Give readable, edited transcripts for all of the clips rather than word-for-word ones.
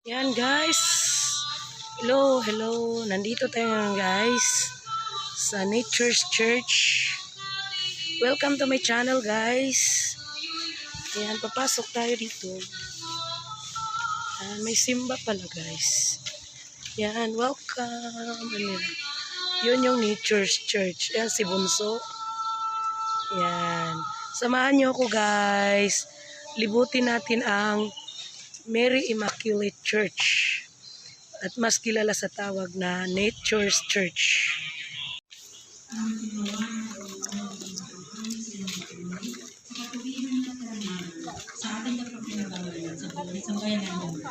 Yan guys. Hello, hello. Nandito tayo ngayon guys sa Nature's Church. Welcome to my channel guys. Yan, papasok tayo dito. May simba pala guys. Yan, welcome. Yun yung Nature's Church. Yan si Bunso. Yan. Samahan nyo ako guys. Libutin natin ang Mary Immaculate Church at mas kilala sa tawag na Nature's Church. Sa ating kapag-pinagawa sa bayan namin.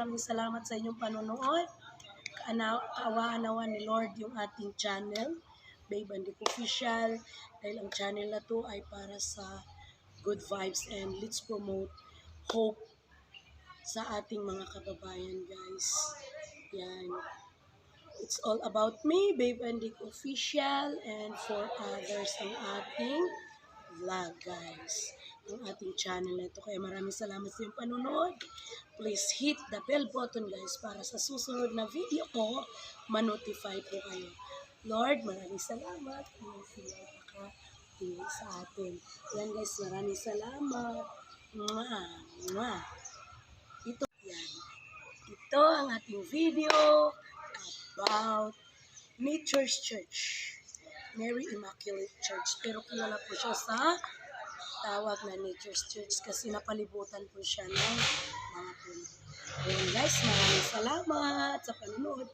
maraming salamat sa inyong panonood. Kaawa-anawan ni Lord yung ating channel, BEB&DICK Official, dahil ang channel na to ay para sa good vibes and let's promote hope sa ating mga kababayan, guys. Yan. It's all about me, BEB&DICK Official, and for others ang ating vlog, guys. Ang ating channel na ito. Kaya maraming salamat sa iyong panunood. Please hit the bell button, guys, para sa susunod na video ko, ma-notify po kayo. Lord, maraming salamat. Kung sila paka-tingin sa atin. Yan, guys, maraming salamat. Mwah, mwah. Ito, yan. Ito ang ating video about Nature's Church, Mary Immaculate Church. Pero kilala po siya sa tawag na Nature's Church kasi napalibutan po siya ng mga puno. Ayan guys, maraming salamat sa panonood.